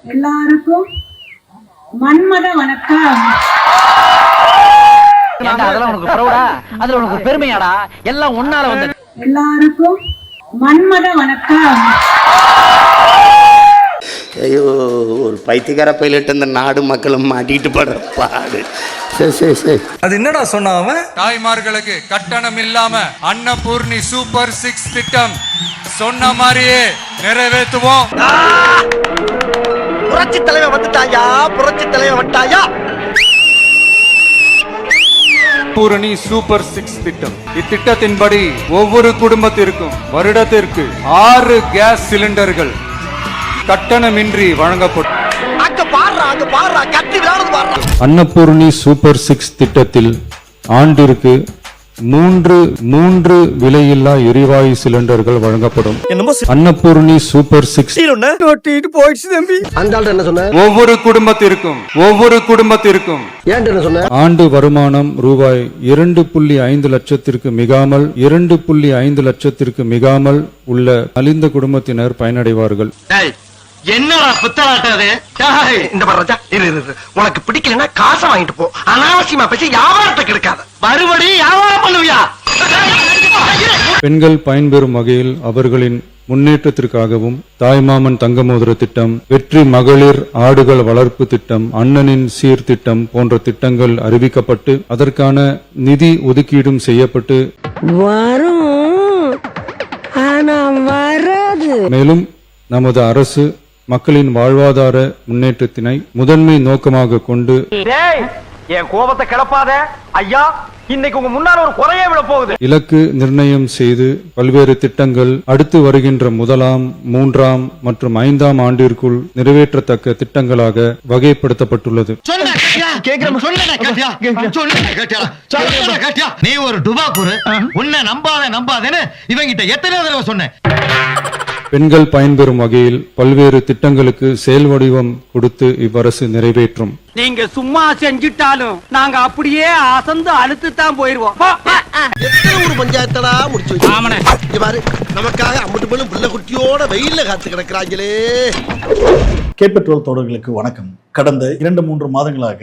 எல்லாருக்கும் மன்மத வணக்கம். அதெல்லாம் உனக்கு ப்ரௌடா? அதுல உனக்கு பெருமையாடா? எல்லாம் உன்னால வந்து. எல்லாருக்கும் மன்மத வணக்கம். ஐயோ, ஒரு பைத்தியக்கார பைலட் இந்த நாடு மக்களும் மாட்டிட்டு படுற பாடு. சரி சரி சரி. அது என்னடா சொன்ன அவன்? தாய்மார்களுக்கு கட்டணம் இல்லாம அன்னபூர்ணி சூப்பர் 6 திட்டம் சொன்ன மாதிரியே நிறைவேற்றுவோம். புரட்சி தலைவர் வந்துட்டாயா, புரட்சி தலைவர் வந்துட்டாயா. பூரணி சூப்பர் 6 திட்டம். இத்திட்டத்தின்படி ஒவ்வொரு குடும்பத்திற்கும் வருடத்திற்கு 6 கேஸ் சிலிண்டர்கள் கட்டணமின்றி வழங்கப்படும். அன்னபூர்ணி சூப்பர் 6 திட்டத்தில் ஆண்டிற்கு 3 விலையில்லா எரிவாயு சிலிண்டர்கள் வழங்கப்படும். அன்னபூர்ணி சூப்பர் 6 ஒவ்வொரு குடும்பத்திற்கும் ஆண்டு வருமானம் ரூபாய் 2.5 லட்சத்திற்கு மிகாமல் 2.5 லட்சத்திற்கு மிகாமல் உள்ள நலிந்த குடும்பத்தினர் பயனடைவார்கள். என்னடா புத்தலாட்டது? இந்த ராஜா, உனக்கு பிடிக்கலன்னா காசை வாங்கிட்டு போ. அனாவசியமா பேசி வியாபாரத்தை கெடுக்காத. மறுபடியும் வியாபாரம் பண்ணுவியா? பெண்கள் பயன்பெறும் வகையில் அவர்களின் முன்னேற்றத்திற்காகவும் தாய்மாமன் தங்கமோதிர திட்டம், வெற்றி மகளிர் ஆடுகள் வளர்ப்பு திட்டம், அண்ணனின் சீர்திட்டம் போன்ற திட்டங்கள் அறிவிக்கப்பட்டு அதற்கான நிதி ஒதுக்கீடும் செய்யப்பட்டு மேலும் நமது அரசு மக்களின் வாழ்வாதார முன்னேற்றத்தினை முதன்மை நோக்கமாக கொண்டு என் கோபத்தை கிளப்பாத ஐயா. இன்னைக்கு உங்க முன்னால ஒரு குறையே விட போகுது. இலக்கு நிர்ணயம் செய்து பல்வேறு திட்டங்கள் அடுத்து வருகின்ற 1ஆம், 3ஆம் மற்றும் 5ஆம் ஆண்டிற்குள் நிறைவேற்றத்தக்க திட்டங்களாக வகைப்படுத்தப்பட்டுள்ளது. நீ ஒரு டுபாக்கூரு, உன்னை நம்பாதேன்னு இவங்கிட்ட எத்தனை தடவை சொன்னேன். பெண்கள் பயன்பெறும் வகையில் பல்வேறு திட்டங்களுக்கு செயல் வடிவம் கொடுத்து இவ்வரசு நிறைவேற்றும். நீங்க சும்மா செஞ்சிட்டாலும் நாங்க அப்படியே அசந்து அழுத்துத்தான் போயிருவோம். எத்தனை ஒரு பஞ்சாயத்தடா முடிச்சு வச்சு நமக்காக அம்பட்டு பெண்ணும் பிள்ளை குட்டியோட வெயில்ல காத்து கிடக்குறாங்களே. கேபெட்ரோல் தோழர்களுக்கு வணக்கம். கடந்த 2-3 மாதங்களாக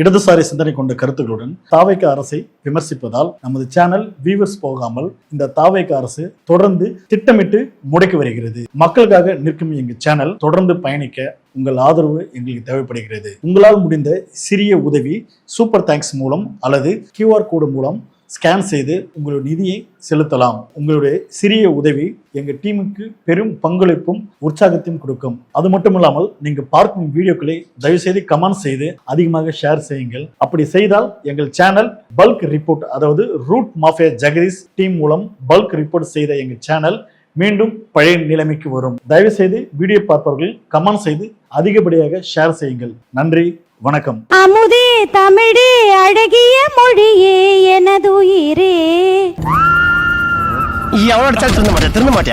இடதுசாரி சிந்தனை கொண்ட கருத்துக்களுடன் தாவேக அரசை விமர்சிப்பதால் நமது சேனல் வியூவர்ஸ் போகாமல் இந்த தாவேக அரசு தொடர்ந்து திட்டமிட்டு முடக்கி வருகிறது. மக்களுக்காக நிற்கும் எங்கள் சேனல் தொடர்ந்து பயணிக்க உங்கள் ஆதரவு எங்களுக்கு தேவைப்படுகிறது. உங்களால் முடிந்த சிறிய உதவி சூப்பர் தேங்க்ஸ் மூலம் அல்லது QR கோடு மூலம் ஸ்கேன் செய்து உங்களுடைய நிதியை செலுத்தலாம். உங்களுடைய சிறிய உதவி எங்கள் டீமுக்கு பெரும் பங்களிப்பும் உற்சாகத்தையும் கொடுக்கும். அது மட்டுமில்லாமல் நீங்க பார்க்கும் வீடியோக்களை தயவு செய்து கமெண்ட் செய்து அதிகமாக ஷேர் செய்யுங்கள். அப்படி செய்தால் எங்கள் சேனல் பல்க் ரிப்போர்ட், அதாவது ரூட் மாஃபியா ஜெகதீஷ் டீம் மூலம் பல்க் ரிப்போர்ட் செய்த எங்கள் சேனல் மீண்டும் பழைய நிலைமைக்கு வரும். தயவு செய்து வீடியோ பார்ப்பவர்கள் கமெண்ட் செய்து அதிகப்படியாக ஷேர் செய்யுங்கள். நன்றி, வணக்கம். அமுதே தமிழே அழகிய மொழியே எனதுயிரே.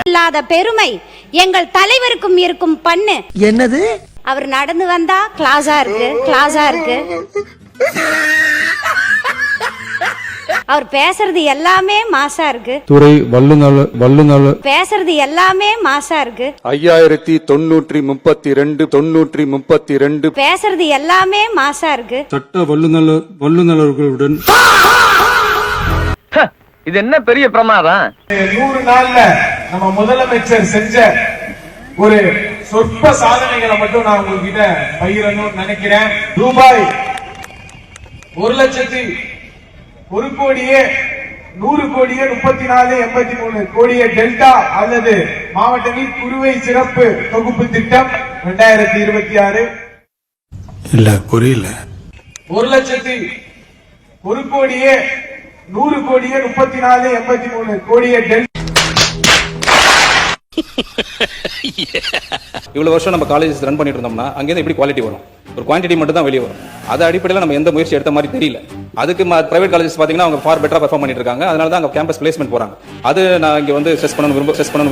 இல்லாத பெருமை எங்கள் தலைவருக்கும் இருக்கும் பண்ணு. என்னது? அவர் நடந்து வந்தா கிளாஸா இருக்கு. அவர் பேசுறது எல்லாமே மாசா இருக்கு. துறை வல்லுநர் பேசுறது எல்லாமே மாசா இருக்கு. 5932 பேசுறது எல்லாமே மாசா இருக்கு. சட்ட வல்லுநர்களுடன் இது என்ன பெரிய பிரமாதம்? 100 நாள்ல நம்ம முதலமைச்சர் செஞ்ச ஒரு சொற்ப சாதனைகளை மட்டும் நான் உங்ககிட்ட பகிரணும்னு நினைக்கிறேன். ரூபாய் 1,00,00,100,00,34,83,00,000 டெல்டா அல்லது மாவட்ட நீர் குறுவை சிறப்பு தொகுப்பு திட்டம் 2026. இல்ல புரியல. 1,00,00,100,00,34,83,00,000 டெல்டா. இவ்வளவு வருஷம் நம்ம காலேஜஸ் ரன் பண்ணிட்டு இருந்தோம்னா அங்கேருந்து எப்படி குவாலிட்டி வரும்? ஒரு குவான்டிட்டி மட்டும் தான் வெளியே வரும். அது அடிப்படையில் நம்ம எந்த முயற்சி எடுத்த மாதிரி தெரியல. அதுக்கு பிரைவேட் காலேஜஸ் பார்த்தீங்கன்னா அவங்க ஃபார் பெட்டரா பெர்ஃபார்ம் பண்ணிட்டு இருக்காங்க. அதனால தான் அங்கே கேம்பஸ் பிளேஸ்மெண்ட் போறாங்க. அது நான் இங்கே வந்து செஸ் பண்ணணும்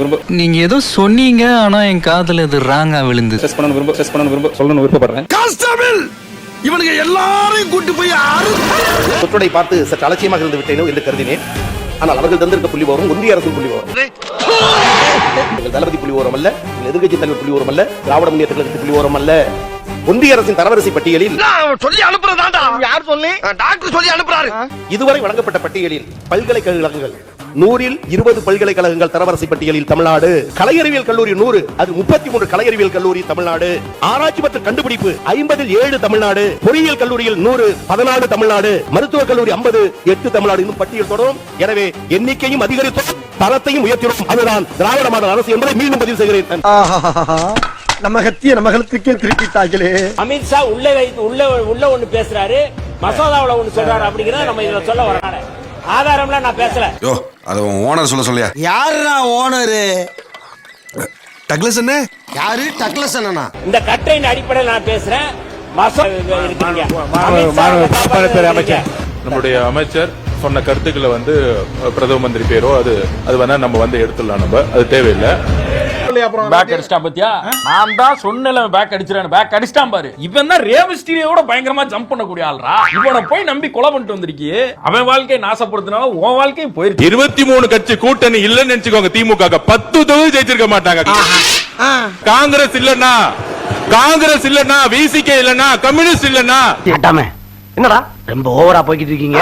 விரும்ப. நீங்க ஏதோ சொன்னீங்க, ஆனா என் காதுல இது ராங்கா விழுந்து. செஸ் பண்ணணும் சொல்லணும் விருப்பப்படுறேன். கான்ஸ்டபிள், இவனுங்க எல்லாரையும் கூட்டி போய் சொற்றொடை பார்த்து சற்று அலட்சியமாக இருந்து விட்டேனோ என்று கருதினேன். ஆனால் அவர்கள் தந்திருக்க புள்ளி வரும் ஒன்றிய அரசு புள்ளி வரும். எங்கள் தளபதி புள்ளி ஓரம் அல்ல, எங்கள் எதிர்க்கட்சி தலைவர் புள்ளி ஓரம் அல்ல, திராவிட முன்னேற்ற கழகத்தின் புள்ளி ஓரம் அல்ல. ஒன்றிய அரசின் தரவரிசை பட்டியலில் சொல்லி அனுப்புறதாண்டா. யார் சொல்லி? டாக்டர் சொல்லி அனுப்புறாரு. இதுவரை வழங்கப்பட்ட பட்டியலில் பல்கலைக்கழகங்கள் 100ல் 20 பல்கலைக்கழகங்கள் தரவரிசை பட்டியலில் தமிழ்நாடு. கலையறிவியல் கல்லூரி 100, அது 33 கலையறிவியல் கல்லூரி தமிழ்நாடு. ஆராய்ச்சி மற்றும் கண்டுபிடிப்பு 50ல் 7 தமிழ்நாடு. பொறியியல் கல்லூரியில் 100, 14 தமிழ்நாடு. மருத்துவக் கல்லூரி 50, 8 தமிழ்நாடு. இன்னும் பட்டியல் தொடரும். எனவே எண்ணிக்கையும் அதிகரித்தோம், தரத்தையும் உயர்த்தினோம். அதுதான் திராவிட மாடல் அரசு என்பதை மீண்டும் பதிவு செய்கிறேன். நம்ம கத்திய நம்ம கழுத்துக்கே திருப்பிட்டாங்களே. அமித்ஷா உள்ள ஒண்ணு பேசுறாரு, மசோதாவுல ஒண்ணு சொல்றாரு அப்படிங்கறத நம்ம இதுல சொல்ல வரானே. ஆதாரம்லாம் நான் பேசல. அது ஓனர் சொல்லியா? யாருடா ஓனரு? டக்ளஸ் அண்ணே. யாரு டக்ளஸ் அண்ணா? இந்த கட்டையின் அடிப்படையில் நான் பேசுறேன். அமைச்சர், நம்முடைய அமைச்சர் சொன்ன கருத்துக்களை பிரதம மந்திரி பேரோ அது வேணா நம்ம எடுத்துடலாம். நம்ம அது தேவையில்லை. பேக் அடிச்சிட்டான் பாத்தியா? நான் தான் சொன்னல பேக் அடிச்சிரானு. பேக் அடிச்சிட்டான் பாரு. இவன் தான் ரேவஸ்டீரியோட பயங்கரமா ஜம்ப் பண்ணக்கூடிய ஆள்ரா. இவனை போய் நம்பி கொலை பண்ணிட்டு வந்திருக்கியே. அவன் வாழ்க்கையை நாசப்படுத்தினால உன் வாழ்க்கையும் போயிருக்கு. 23 கட்சி கூட்டணி இல்லன்னு நினைச்சுக்கோங்க. திமுக 10 தொகுதி ஜெயிச்சிருக்க மாட்டாங்க. காங்கிரஸ் இல்லன்னா விசிகே இல்லன்னா கம்யூனிஸ்ட் இல்லன்னா என்னடா ரொம்ப ஓவரா போய்கிட்டு இருக்கீங்க,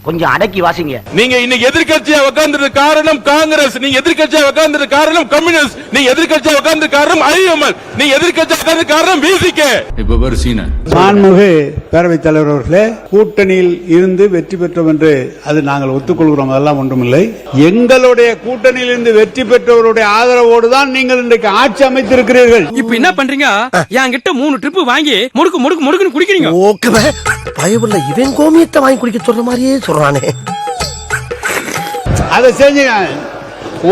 கொஞ்சம் அடக்கி வாசிங்க. நீங்க இன்னைக்கு எதிர்க்கட்சியா உட்கார்ந்தது காரணம் காங்கிரஸ், நீங்க எதிர்க்கட்சியா உட்கார்ந்தது காரணம் கம்யூனிஸ்ட், நீங்க எதிர்க்கட்சியா உட்கார்ந்தது காரணம் ஐஎம்எல், நீங்க எதிர்க்கட்சியா உட்கார்ந்தது காரணம் விசிகே. இப்ப பாரு சீன மாண்புமிகு பேரவைத் தலைவர் அவர்களே, கூட்டணியில் இருந்து வெற்றி பெற்றோம் என்று அது நாங்கள் ஒத்துக்கொள்கிறோம். அதெல்லாம் ஒன்றுமில்லை. எங்களுடைய கூட்டணியில் இருந்து வெற்றி பெற்றவருடைய ஆதரவோடு தான் நீங்கள் இன்றைக்கு ஆட்சி அமைத்திருக்கிறீர்கள். இப்ப என்ன பண்றீங்க? என்கிட்ட 3 ட்ரிப் வாங்கி முடுக்குன்னு குடிக்கிறீங்க. ஓகே பயவுள்ள இவன் கோமியத்தை வாங்கி குடிக்க சொல்ற மாதிரியே சொல்றானே. அதை செஞ்சீங்க.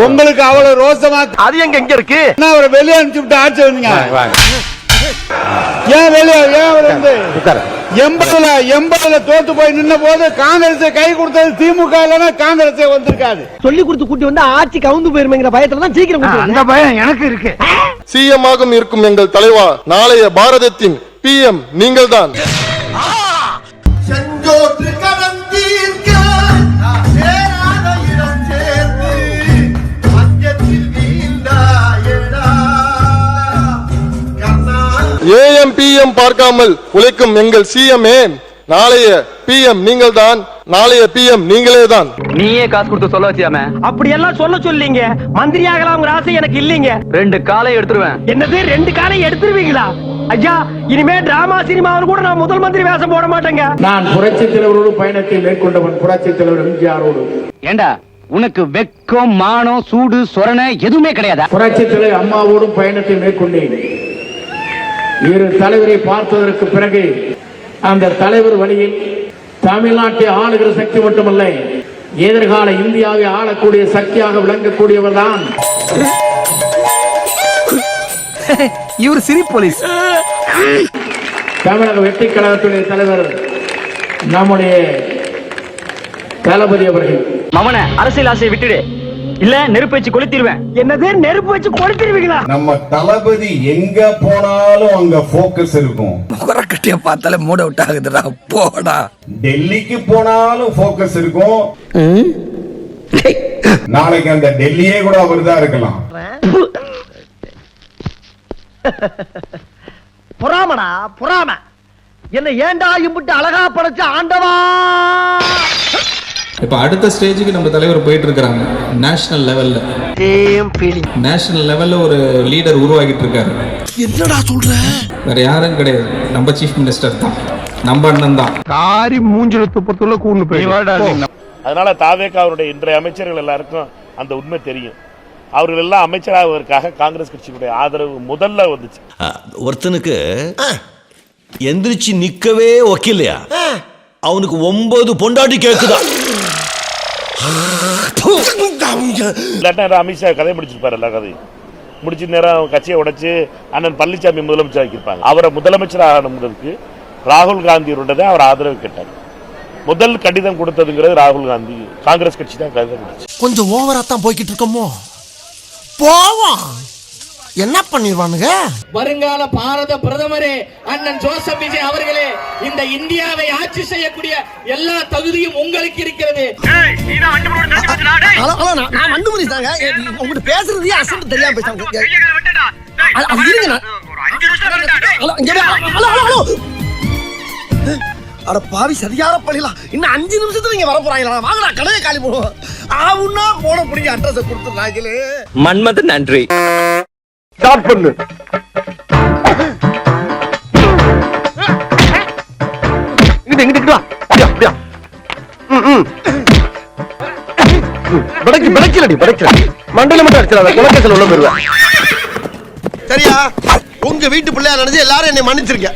உங்களுக்கு அவ்வளவு ரோசமா அது எங்க இருக்கு? அவரை வெளியே அனுப்பிச்சு விட்டு ஆட்சி வந்தீங்க. ஏன் வெளியே 80ல தோத்து போய் நின்ன போது காங்கிரஸை கை கொடுத்தது திமுக இல்லைன்னா காங்கிரஸே வந்திருக்காது. சொல்லி கொடுத்து கூட்டி வந்து ஆட்சி கவுந்து போயிருமேங்கிற பயத்துல தான் சீக்கிரம் அந்த பயம் எனக்கு இருக்கு. சிஎம் ஆகும் இருக்கும் எங்கள் தலைவா, நாளைய பாரதத்தின் பிஎம் நீங்கள் தான். ஏஎம் பிஎம் பார்க்காமல் உழைக்கும் எங்கள் சிஎம்ஏ, நாளைய பிஎம் நீங்கள் தான், நாளைய பிஎம் நீங்களே தான். நீயே காசு கொடுத்து சொல்ல வச்சியாம? அப்படி எல்லாம் சொல்ல சொல்லீங்க. மந்திரி ஆகலாம்ங்கிற ஆசை எனக்கு இல்லீங்க. 2 காலை எடுத்துருவேன். என்னது 2 காலை எடுத்துருவீங்களா? ஐயா, இனிமே டிராமா சினிமாவில் கூட நான் முதல் மந்திரி வேஷம் போட மாட்டேங்க. நான் புரட்சி தலைவரோடு பயணத்தை மேற்கொண்டவன், புரட்சி தலைவர் எம்ஜிஆரோடு. ஏண்டா உனக்கு வெக்கம், மானம், சூடு, சொரணை எதுவுமே கிடையாதா? புரட்சி தலைவர் அம்மாவோடும் பயணத்தை மேற்கொண்டேன். 2 தலைவரை பார்த்ததற்கு பிறகு அந்த தலைவர் வழியில் தமிழ்நாட்டை ஆளுகிற சக்தி மட்டுமல்ல, எதிர்கால இந்தியாவை ஆளக்கூடிய சக்தியாக விளங்கக்கூடியவர் தான் இவர் சிரி போலீஸ். தமிழக வெற்றி கழகத்துடைய தலைவர் நம்முடைய தளபதி அவர்கள். மவன அரசியல் ஆசையை விட்டுடு, இல்ல நெருப்பு வச்சு கொளுத்திடுவேன். என்னது நெருப்பு வச்சு கொளுத்திடுவீங்களா? நம்ம தளபதி எங்க போனாலும் அங்க போக்கஸ் இருக்கும். முகரக்கட்டிய பார்த்தாலே மூட அவுட் ஆகுதுடா. போடா. டெல்லிக்கு போனாலும் போக்கஸ் இருக்கும். நாளைக்கு அந்த டெல்லியே கூட அவர்தான் இருக்கலாம். பொறாமடா பொறாம. என்ன ஏண்டா இம்புட்டு அழகா படைச்ச ஆண்டவா. இப்ப அடுத்த ஸ்டேஜுக்கு நம்ம தலைவர் போயிட்டு இருக்காங்க. நேஷனல் லெவல்ல ஒரு லீடர் உருவாகிட்டு இருக்காரு. என்னடா சொல்ற? வேற யாரும் கிடையாது, நம்ம சீஃப் மினிஸ்டர் தான், நம்ம அண்ணன் தான். காரி மூஞ்சில துப்பத்துள்ள கூண்டு போய். அதனால தாவேகா அவருடைய இன்றைய அமைச்சர்கள் எல்லாருக்கும் அந்த உண்மை தெரியும். அவர்கள் எல்லாம் அமைச்சராவதற்காக காங்கிரஸ் கட்சியுடைய ஆதரவு முதல்ல வந்துச்சு. ஒருத்தனுக்கு எந்திரிச்சு நிக்கவே ஒக்கில்லையா, அவனுக்கு 9 பொண்டாட்டி கேக்குதா. அமித்ஷா கதை முடிச்சிருப்பாரு. எல்லா கதையும் முடிச்ச நேரம் கட்சியை உடைச்சு அண்ணன் பழனிசாமி முதலமைச்சர் ஆக்கியிருப்பாங்க. அவரை முதலமைச்சர் ஆகணுங்கிறதுக்கு ராகுல் காந்தியோட அவர் ஆதரவு கேட்டார். முதல் கடிதம் கொடுத்ததுங்கிறது ராகுல் காந்தி, காங்கிரஸ் கட்சி தான் கடிதம் கொடுத்து. கொஞ்சம் ஓவரா தான் போய்கிட்டு இருக்கோமோ. போவோம். என்ன பண்ணிடுவானுங்க? வருங்கால பாரத பிரதமரே அண்ணன் ஜோசப் விஜய் அவர்களே, இந்த இந்தியாவை ஆட்சி செய்யக்கூடிய எல்லா தகுதியும் உங்களுக்கு இருக்கிறது. நான் வண்டுமுறை தாங்க. உங்ககிட்ட பேசுறதே அசம்பு தெரியாம பேசாங்க. அட பாவி, சரியான பழிலாம். இன்னும் 5 நிமிஷத்துல நீங்க வர போறாங்களா? வாங்கடா, கடையை காலி போடுவோம். ஆவுன்னா போன புடிங்க அட்ரஸ் கொடுத்துறாங்களே. மன்மத நன்றி. ஸ்டார்ட் பண்ணு. இங்கிட்டு வா. அப்படியா. படைக்கல. மண்டல மட்டும் அடிச்சிடாத. குலக்கேசல் உள்ள போயிருவேன். சரியா? உங்க வீட்டு பிள்ளையா நினைச்சு எல்லாரும் என்னை மன்னிச்சிருக்க.